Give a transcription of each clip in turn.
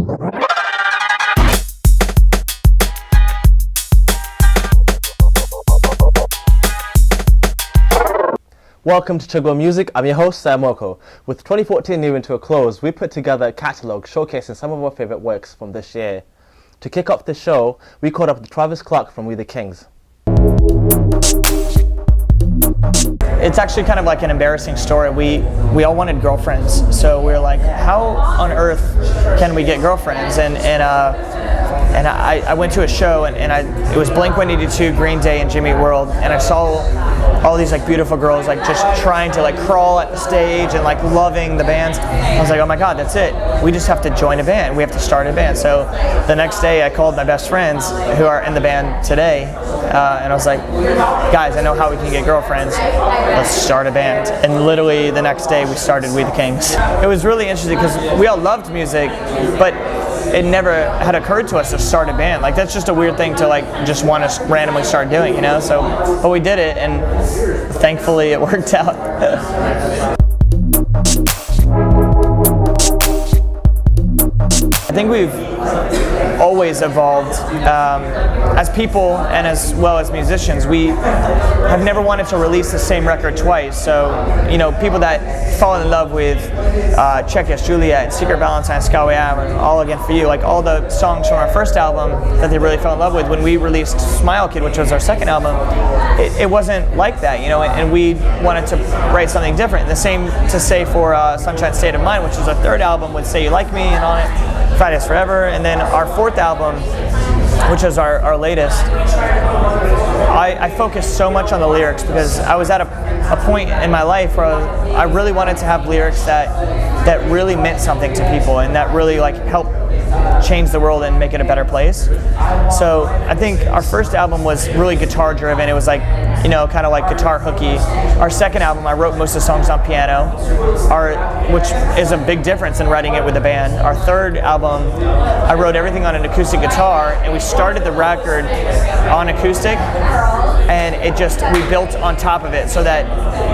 Welcome to Chagua Music. I'm your host, Sam Moko. With 2014 nearing to a close, we put together a catalogue showcasing some of our favourite works from this year. To kick off the show, we caught up with Travis Clark from We the Kings. It's actually kind of like an embarrassing story. We all wanted girlfriends, so we were like, how on earth can we get girlfriends? And I went to a show, and it was Blink-182, Green Day, and Jimmy World, and I saw all these like beautiful girls like just trying to like crawl at the stage and like loving the bands. I was like, oh my god, that's it. We just have to join a band. We have to start a band. So the next day I called my best friends who are in the band today, and I was like, guys, I know how we can get girlfriends. Let's start a band. And literally the next day we started We the Kings. It was really interesting because we all loved music, but it never had occurred to us to start a band. Like, that's just a weird thing to like just want to randomly start doing, you know? So, but we did it, and thankfully it worked out. I think we've always evolved as people and as well as musicians. We have never wanted to release the same record twice. So, you know, people that fall in love with Check Yes Juliet, and Secret Valentine, Chagua, and All Again For You, like all the songs from our first album that they really fell in love with, when we released Smile Kid, which was our second album, it wasn't like that, you know, and we wanted to write something different. The same to say for Sunshine State of Mind, which was our third album with Say You Like Me and on it. Fridays Forever, and then our fourth album, which is our latest, I focused so much on the lyrics because I was at a point in my life where I really wanted to have lyrics that really meant something to people and that really like helped change the world and make it a better place. So I think our first album was really guitar driven. It was like, you know, kind of like guitar hooky. Our second album, I wrote most of the songs on piano, which is a big difference in writing it with a band. Our third album, I wrote everything on an acoustic guitar, and we started the record on acoustic, and we built on top of it so that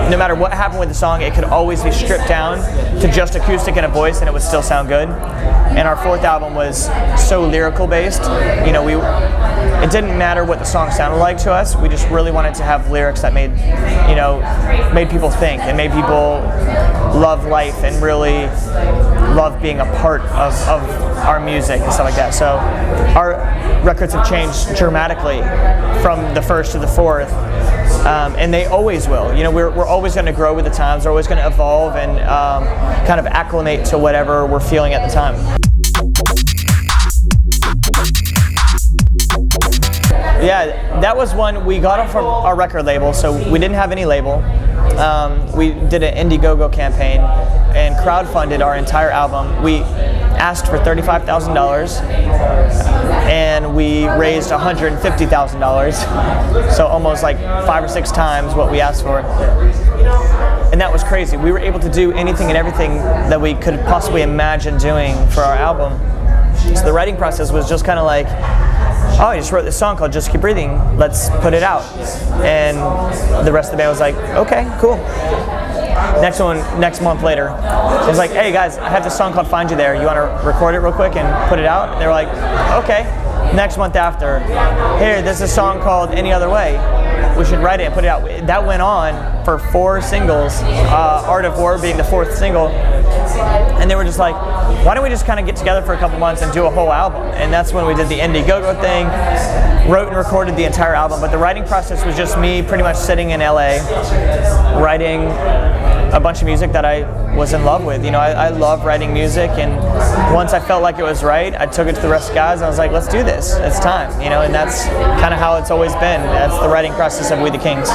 no matter what happened with the song, it could always be stripped down to just acoustic and a voice, and it would still sound good. And our fourth album was so lyrical based. You know, it didn't matter what the song sounded like to us. We just really wanted to have lyrics that made people think and made people love life and really love being a part of our music and stuff like that. So our records have changed dramatically from the first to the fourth. And they always will. You know, we're always going to grow with the times. We're always going to evolve and kind of acclimate to whatever we're feeling at the time. Yeah, that was one we got it from our record label, so we didn't have any label. We did an Indiegogo campaign and crowdfunded our entire album. We asked for $35,000 and we raised $150,000, so almost like 5 or 6 times what we asked for. And that was crazy. We were able to do anything and everything that we could possibly imagine doing for our album. So the writing process was just kind of like, oh, I just wrote this song called Just Keep Breathing, let's put it out. And the rest of the band was like, okay, cool. Next month later, it was like, hey guys, I have this song called Find You There. You want to record it real quick and put it out? And they were like, okay. Next month after, here, there's a song called Any Other Way. We should write it and put it out. That went on for 4 singles, Art of War being the 4th single. And they were just like, why don't we just kind of get together for a couple months and do a whole album? And that's when we did the Indiegogo thing, wrote and recorded the entire album. But the writing process was just me pretty much sitting in LA, writing a bunch of music that I was in love with. You know, I love writing music, and once I felt like it was right, I took it to the rest of the guys and I was like, let's do this, it's time, you know, and that's kind of how it's always been. That's the writing process of We the Kings.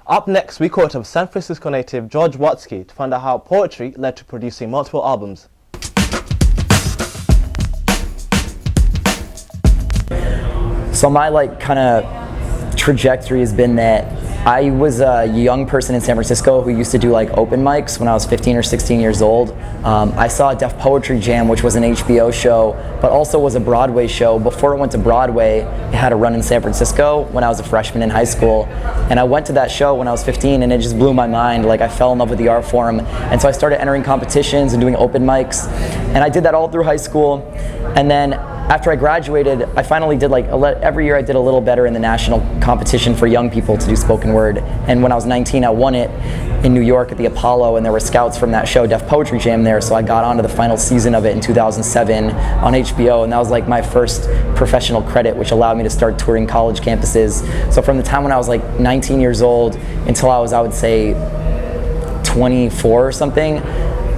Up next, we caught up with San Francisco native George Watsky to find out how poetry led to producing multiple albums. So my kind of trajectory has been that I was a young person in San Francisco who used to do like open mics when I was 15 or 16 years old. I saw a Def Poetry Jam, which was an HBO show, but also was a Broadway show. Before it went to Broadway, it had a run in San Francisco when I was a freshman in high school. And I went to that show when I was 15 and it just blew my mind. Like I fell in love with the art form. And so I started entering competitions and doing open mics. And I did that all through high school. And then after I graduated, I finally did every year I did a little better in the national competition for young people to do spoken word. And when I was 19, I won it in New York at the Apollo, and there were scouts from that show, Def Poetry Jam, there. So I got onto the final season of it in 2007 on HBO, and that was like my first professional credit, which allowed me to start touring college campuses. So from the time when I was like 19 years old until I was, I would say, 24 or something,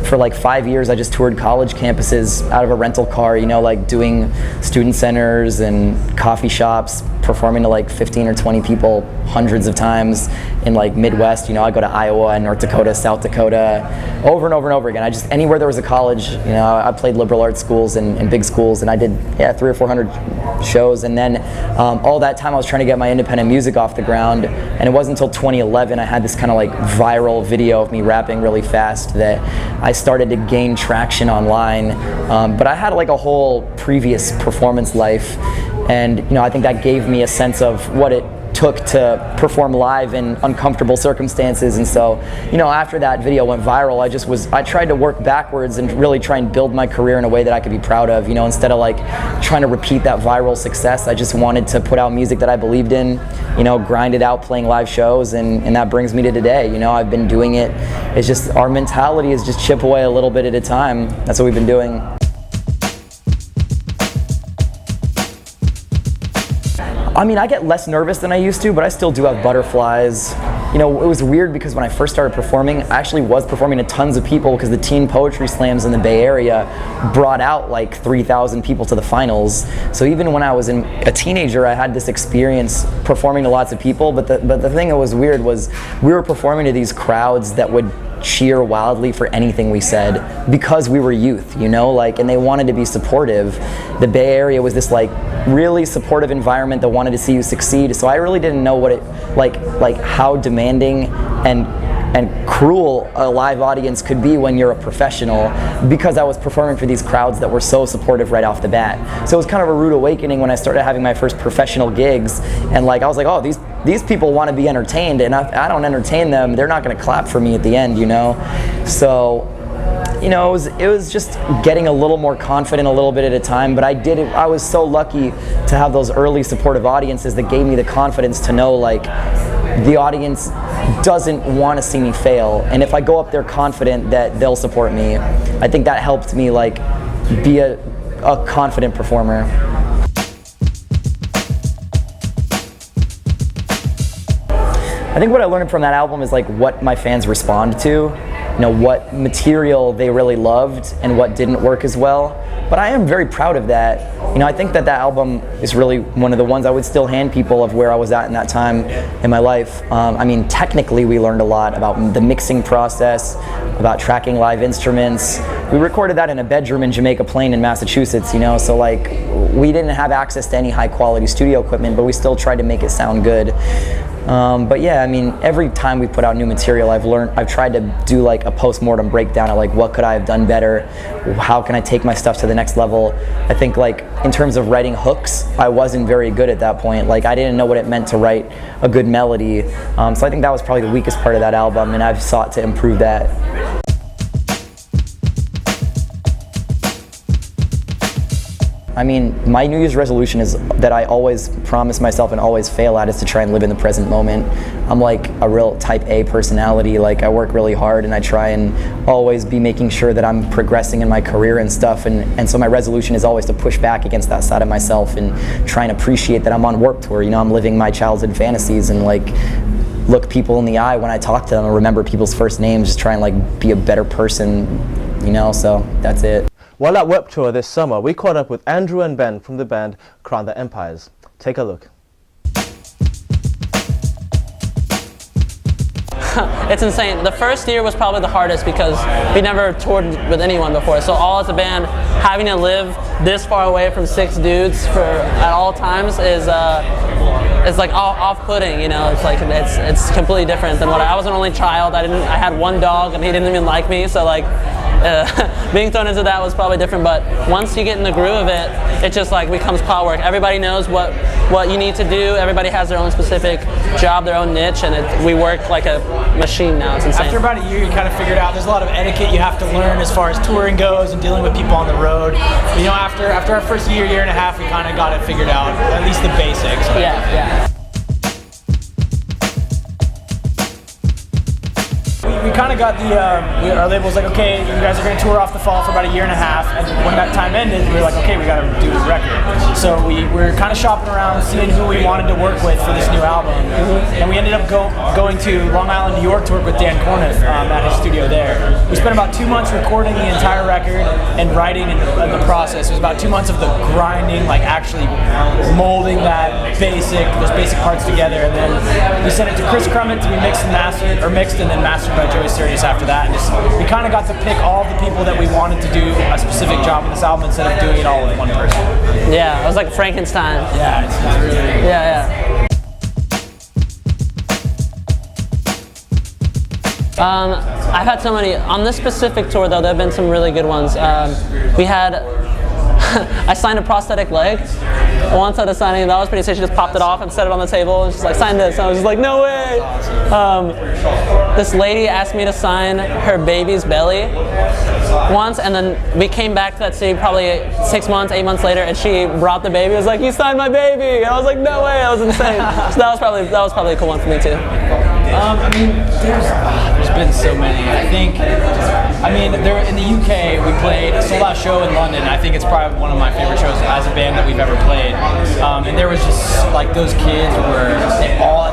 for like 5 years I just toured college campuses out of a rental car, you know, like doing student centers and coffee shops, performing to like 15 or 20 people hundreds of times in like Midwest. You know, I go to Iowa and North Dakota, South Dakota, over and over and over again. I just, anywhere there was a college, you know, I played liberal arts schools and big schools, and I did 300 or 400 shows. And then all that time I was trying to get my independent music off the ground, and it wasn't until 2011 I had this kind of like viral video of me rapping really fast that I started to gain traction online. But I had like a whole previous performance life, and you know, I think that gave me a sense of what it took to perform live in uncomfortable circumstances. And so, you know, after that video went viral, I tried to work backwards and really try and build my career in a way that I could be proud of, you know, instead of like trying to repeat that viral success. I just wanted to put out music that I believed in, you know, grind it out playing live shows, and that brings me to today. You know, I've been doing it. It's just, our mentality is just chip away a little bit at a time. That's what we've been doing. I mean, I get less nervous than I used to, but I still do have butterflies. You know, it was weird because when I first started performing, I actually was performing to tons of people because the teen poetry slams in the Bay Area brought out like 3,000 people to the finals. So even when I was a teenager, I had this experience performing to lots of people, but the thing that was weird was we were performing to these crowds that would cheer wildly for anything we said because we were youth, you know, like, and they wanted to be supportive. The Bay Area was this like really supportive environment that wanted to see you succeed. So I really didn't know what it like how demanding and cruel a live audience could be when you're a professional, because I was performing for these crowds that were so supportive right off the bat. So it was kind of a rude awakening when I started having my first professional gigs, and like I was like, oh, these people want to be entertained, and I don't entertain them, they're not going to clap for me at the end, you know. So, you know, it was just getting a little more confident a little bit at a time, but I was so lucky to have those early supportive audiences that gave me the confidence to know like the audience doesn't want to see me fail, and if I go up there confident that they'll support me, I think that helped me like be a confident performer. I think what I learned from that album is like what my fans respond to, you know, what material they really loved and what didn't work as well. But I am very proud of that. You know, I think that album is really one of the ones I would still hand people of where I was at in that time in my life. I mean, technically we learned a lot about the mixing process, about tracking live instruments. We recorded that in a bedroom in Jamaica Plain in Massachusetts, you know, so like we didn't have access to any high quality studio equipment, but we still tried to make it sound good. But yeah, I mean, every time we put out new material, I've tried to do like a post-mortem breakdown of like, what could I have done better? How can I take my stuff to the next level? I think like in terms of writing hooks, I wasn't very good at that point. Like I didn't know what it meant to write a good melody. So I think that was probably the weakest part of that album, and I've sought to improve that. I mean, my New Year's resolution is that I always promise myself and always fail at is to try and live in the present moment. I'm like a real type A personality. Like I work really hard and I try and always be making sure that I'm progressing in my career and stuff. And so my resolution is always to push back against that side of myself and try and appreciate that I'm on work tour. You know, I'm living my childhood fantasies and like look people in the eye when I talk to them and remember people's first names, just try and like be a better person, you know, so that's it. While at Warped Tour this summer, we caught up with Andrew and Ben from the band Crown the Empires. Take a look. it's insane. The first year was probably the hardest because we never toured with anyone before. So all as a band, having to live this far away from 6 dudes at all times is like off-putting. You know, it's like it's completely different than what I was an only child. I had one dog and he didn't even like me. So like being thrown into that was probably different. But once you get in the groove of it, it just like becomes power work. Everybody knows what you need to do. Everybody has their own specific job, their own niche, and we work like a machine now. It's insane. After about a year, you kind of figured out there's a lot of etiquette you have to learn as far as touring goes and dealing with people on the road. But, you know, after our first year and a half, we kind of got it figured out, at least the basics. Yeah. We kind of got our label was like, okay, you guys are going to tour off the fall for about a year and a half, and when that time ended, we were like, okay, we got to do a record. So we were kind of shopping around, seeing who we wanted to work with for this new album, and we ended up going to Long Island, New York to work with Dan Corniff at his studio there. We spent about 2 months recording the entire record and writing in the process. It was about 2 months of the grinding, like actually molding those basic parts together, and then we sent it to Chris Crummett to be mixed and then mastered by Joey Serious after that. And we kind of got to pick all the people that we wanted to do a specific job in this album instead of doing it all with one person. Yeah, it was like Frankenstein. Yeah, it's really... Yeah. I've had so many. On this specific tour though, there have been some really good ones. We had... I signed a prosthetic leg once at a signing. That was pretty sick. She just popped it off and set it on the table and she's like, sign this. And I was just like, no way. This lady asked me to sign her baby's belly once, and then we came back to that city probably 6 months, 8 months later, and she brought the baby. I was like, you signed my baby. And I was like, no way. That was insane. So that was probably a cool one for me too. I mean, there's been so many. In the UK, we played a sold-out show in London. I think it's probably one of my favorite shows as a band that we've ever played. And there was just like those kids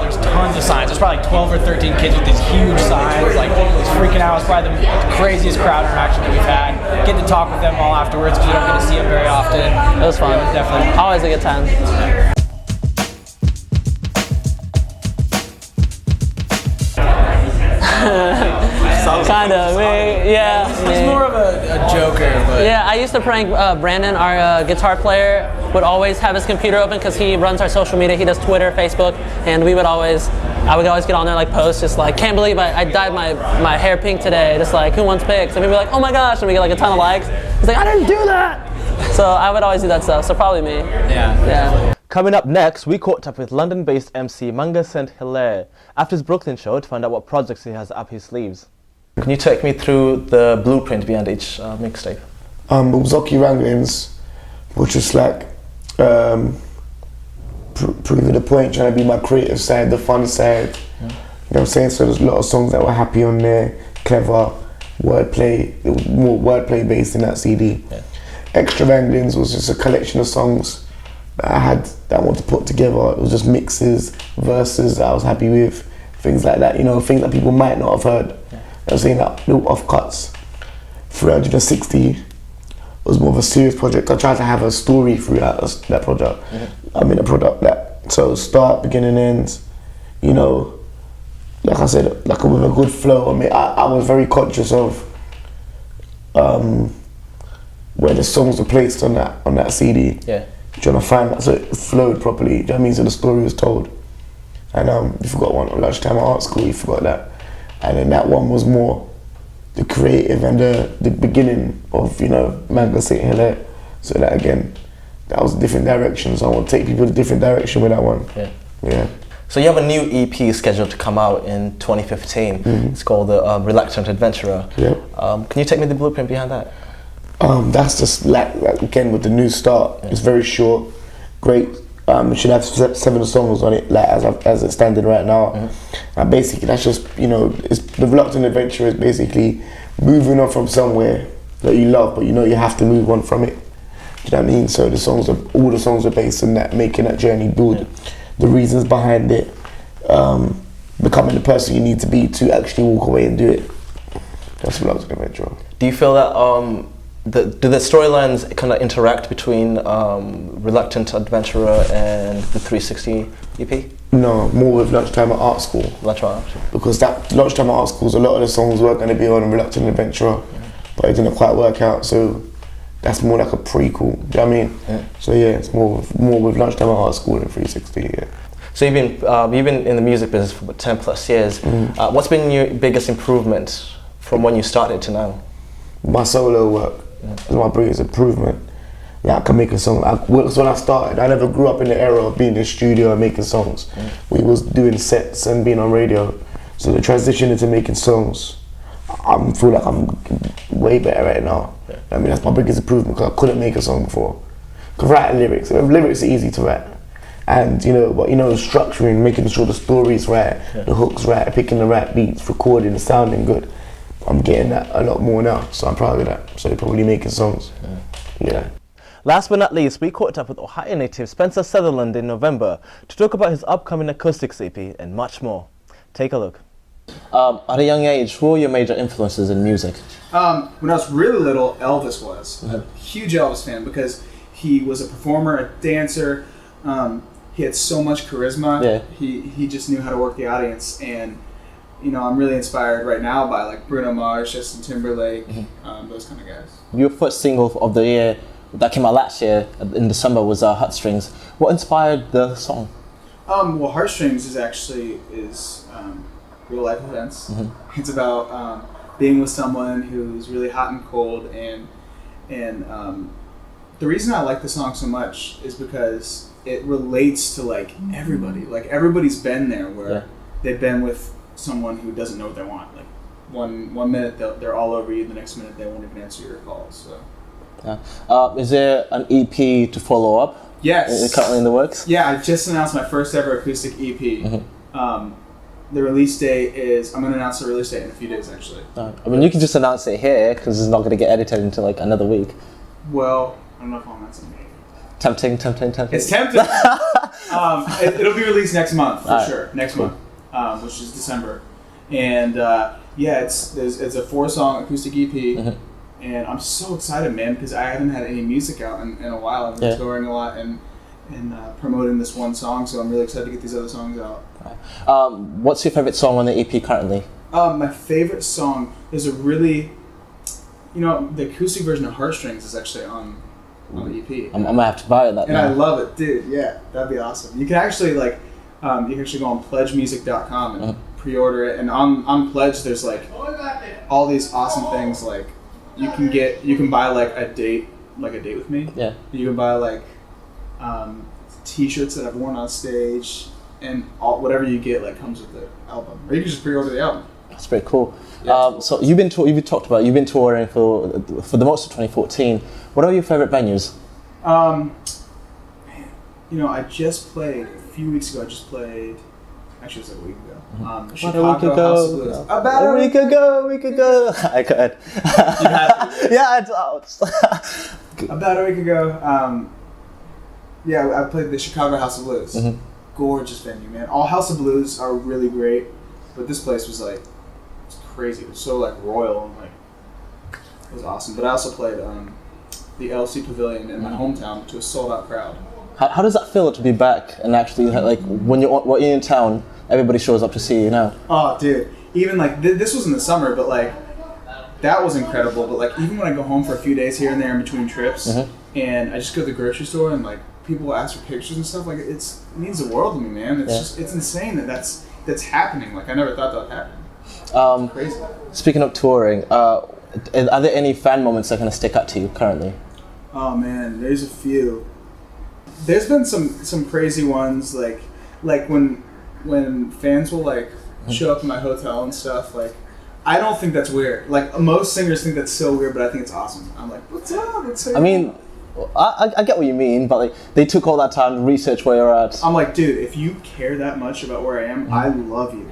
there's tons of signs. There's probably like 12 or 13 kids with these huge signs. Like, it was freaking out. It was probably the craziest crowd interaction that we've had. Get to talk with them all afterwards because you don't get to see them very often. It was fun. It was definitely always a good time. Kind of, yeah. He's more of a joker, but... Yeah, I used to prank Brandon, our guitar player, would always have his computer open because he runs our social media. He does Twitter, Facebook, and I would always get on there, like, post, just like, can't believe I dyed my hair pink today, just like, who wants pics? And people be like, oh my gosh, and we get like a ton of likes. He's like, I didn't do that! So I would always do that stuff, so probably me. Yeah. Coming up next, we caught up with London-based MC Manga Saint Hilaire after his Brooklyn show to find out what projects he has up his sleeves. Can you take me through the blueprint behind each mixtape? Uzaki Wranglings, which is like proving the point, trying to be my creative side, the fun side. You know what I'm saying? So there's a lot of songs that were happy on there, clever, wordplay. It was more wordplay based in that CD. Yeah. Extra Wranglings was just a collection of songs that I wanted to put together. It was just mixes, verses that I was happy with, things like that. You know, things that people might not have heard. Yeah. I was saying that little offcuts. 360 was more of a serious project. I tried to have a story throughout that project. Mm-hmm. I mean, a product that, so start, beginning, end, you know, like I said, like with a good flow. I mean, I was very conscious of where the songs were placed on that CD. Yeah. Trying to find that so it flowed properly. Do you know what I mean? So the story was told. And you forgot one on Lunchtime at Art School, you forgot that. And then that one was more the creative and the beginning of, you know, Manga Saint Hilaire. So that again, that was a different direction. So I want to take people in a different direction with that one. Yeah. So you have a new EP scheduled to come out in 2015. Mm-hmm. It's called The Reluctant Adventurer. Yep. Can you take me the blueprint behind that? That's just like again with the new start. Yeah. It's very short, great. It should have 7 songs on it, like as it's standing right now. Mm-hmm. And basically, that's just, you know, the Reluctant Adventure is basically moving on from somewhere that you love, but you know you have to move on from it. Do you know what I mean? So all the songs are based on that, making that journey, build the reasons behind it, becoming the person you need to be to actually walk away and do it. That's Reluctant Adventure. Do you feel that do the storylines kind of interact between Reluctant Adventurer and the 360 EP? No, more with Lunchtime at Art School. Because that Lunchtime at Art School, a lot of the songs were going to be on Reluctant Adventurer, but it didn't quite work out, so that's more like a prequel, do you know what I mean? Yeah. So yeah, it's more with Lunchtime at Art School than 360, yeah. So you've been in the music business for about 10 plus years. What's been your biggest improvement from when you started to now? My solo work is my biggest improvement. Like, I can make a song. Because when I started, I never grew up in the era of being in the studio and making songs. We was doing sets and being on radio. So the transition into making songs, I feel like I'm way better at it now. Yeah. I mean, that's my biggest improvement because I couldn't make a song before. Because writing lyrics are easy to write. And structuring, making sure the story's right, the hook's right, picking the right beats, recording, sounding good. I'm getting that a lot more now, so I'm proud of that. So probably making songs. Yeah. Last but not least, we caught up with Ohio native Spencer Sutherland in November to talk about his upcoming acoustics EP and much more. Take a look. At a young age, who were your major influences in music? When I was really little, Elvis was. A huge Elvis fan because he was a performer, a dancer. He had so much charisma. Yeah. He just knew how to work the audience, and I'm really inspired right now by like Bruno Mars, Justin Timberlake, those kind of guys. Your first single of the year that came out last year in December was Heartstrings. What inspired the song? Well, Heartstrings is real life events. It's about being with someone who's really hot and cold, and the reason I like the song so much is because it relates to like everybody. Like everybody's been there where they've been with someone who doesn't know what they want. Like one minute they're all over you, the next minute they won't even answer your calls. So. Is there an EP to follow up? Yes. Currently in the works? Yeah, I just announced my first ever acoustic EP. The release date is, I'm going to announce the release date in a few days actually. I mean, you can just announce it here because it's not going to get edited into like another week. Well, I don't know if I'll announce it. Tempting. It's tempting. It'll be released next month for sure. Next month, which is December. And it's a 4-song acoustic EP. And I'm so excited, man, because I haven't had any music out in a while. I've been touring a lot and promoting this one song, so I'm really excited to get these other songs out. What's your favorite song on the EP currently? My favorite song is a really, the acoustic version of Heartstrings is actually on the EP. I'm gonna have to buy that. And now. I love it, dude. Yeah, that'd be awesome. You can actually go on pledgemusic.com and pre-order it. And on Pledge, there's like all these awesome things like. You can buy like a date with me. Yeah. You can buy like T-shirts that I've worn on stage, and whatever you get like comes with the album. Or you can just pre-order the album. That's pretty cool. Yeah, so you've been touring for the most of 2014. What are your favorite venues? I just played a few weeks ago. Actually, it was like a week ago. About a week ago. I could. Yeah. About a week ago. I played the Chicago House of Blues. Gorgeous venue, man. All House of Blues are really great, but this place was like, it's crazy. It was so like royal and like, it was awesome. But I also played the LC Pavilion in my hometown to a sold out crowd. How does that feel to be back and actually like when you're in town? Everybody shows up to see you now. Oh, dude. Even like, this was in the summer, but like, that was incredible. But like, even when I go home for a few days here and there in between trips, and I just go to the grocery store and like, people will ask for pictures and stuff, like, it means the world to me, man. It's insane that's happening. Like, I never thought that would happen. Crazy. Speaking of touring, are there any fan moments that kind of stick out to you currently? Oh man, there's a few. There's been some crazy ones, like when fans will like show up in my hotel and stuff. Like, I don't think that's weird. Like, most singers think that's so weird, but I think it's awesome. I'm like, what's up? I mean, I get what you mean, but like, they took all that time to research where you're at. I'm like, dude, if you care that much about where I am, I love you.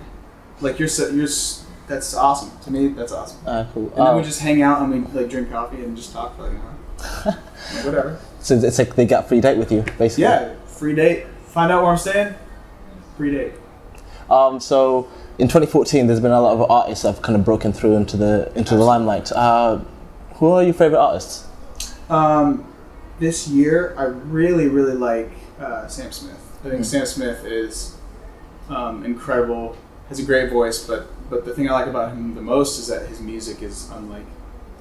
Like, that's awesome. To me, that's awesome. Cool. And then we just hang out and we like drink coffee and just talk for like an hour. Like, whatever. So it's like they got a free date with you, basically. Yeah, free date. Find out where I'm staying. Free date. So in 2014, there's been a lot of artists that have kind of broken through into the limelight. Who are your favorite artists? This year, I really, really like Sam Smith. I think Sam Smith is incredible, has a great voice, but the thing I like about him the most is that his music is unlike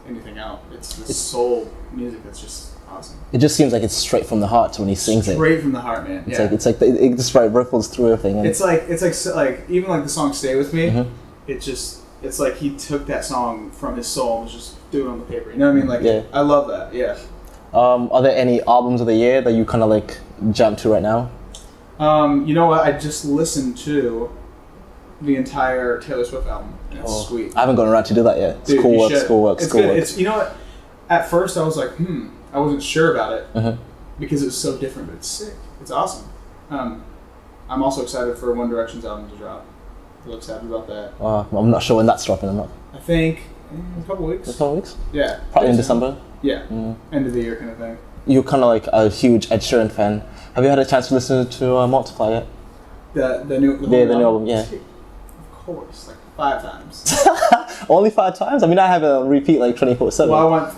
anything else. It's soul music that's just awesome. It just seems like it's straight from the heart when he sings it. Straight from the heart, man. It's like it just ripples through everything. And it's like even like the song "Stay With Me." It's like he took that song from his soul and was just doing it on the paper. You know what I mean? Like, I love that. Yeah. Are there any albums of the year that you kind of like jump to right now? You know what? I just listened to the entire Taylor Swift album. And it's sweet. I haven't gotten around to do that yet. It's schoolwork. It's good. It's, you know what? At first I was like, I wasn't sure about it because it was so different, but it's sick. It's awesome. I'm also excited for One Direction's album to drop. Real excited about that. I'm not sure when that's dropping. I think in a couple weeks. A couple weeks? Yeah. Probably in December? Yeah. End of the year kind of thing. You're kind of like a huge Ed Sheeran fan. Have you had a chance to listen to Multiply yet? The new album, yeah. Of course, like 5 times. Only 5 times? I mean, I have it on repeat like 24/7. Well,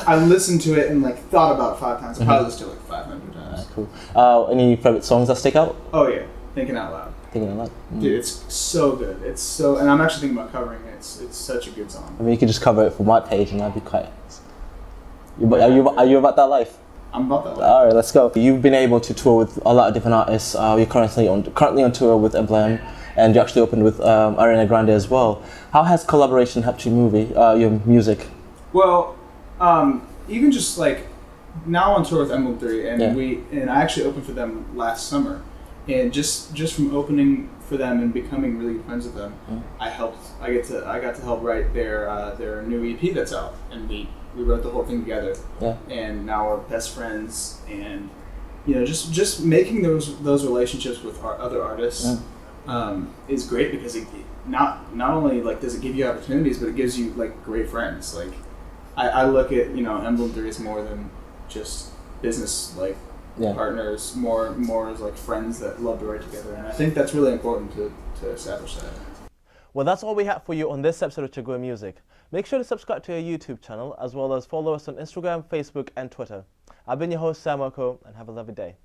I listened to it and like thought about it 5 times. I probably listened to it like 500 times. Cool. Any favorite songs that stick out? Oh yeah, Thinking Out Loud. Thinking Out Loud. Dude, it's so good. And I'm actually thinking about covering it. It's such a good song. I mean, you could just cover it for my page and that'd be quite. Are you about that life? I'm about that life. All right, let's go. You've been able to tour with a lot of different artists. You're currently on tour with Emblem, and you actually opened with Ariana Grande as well. How has collaboration helped your music? Well, even just like now on tour with Emblem 3, and I actually opened for them last summer, and just from opening for them and becoming really good friends with them, I got to help write their new EP that's out, and we wrote the whole thing together. Yeah. And now we're best friends, and just making those relationships with our other artists is great because it not only like does it give you opportunities, but it gives you like great friends. Like I look at Emblem 3 as more than just business partners, more as like friends that love to write together, and I think that's really important to establish that. Well, that's all we have for you on this episode of Chagua Music. Make sure to subscribe to our YouTube channel as well as follow us on Instagram, Facebook, and Twitter. I've been your host, Sam Oko, and have a lovely day.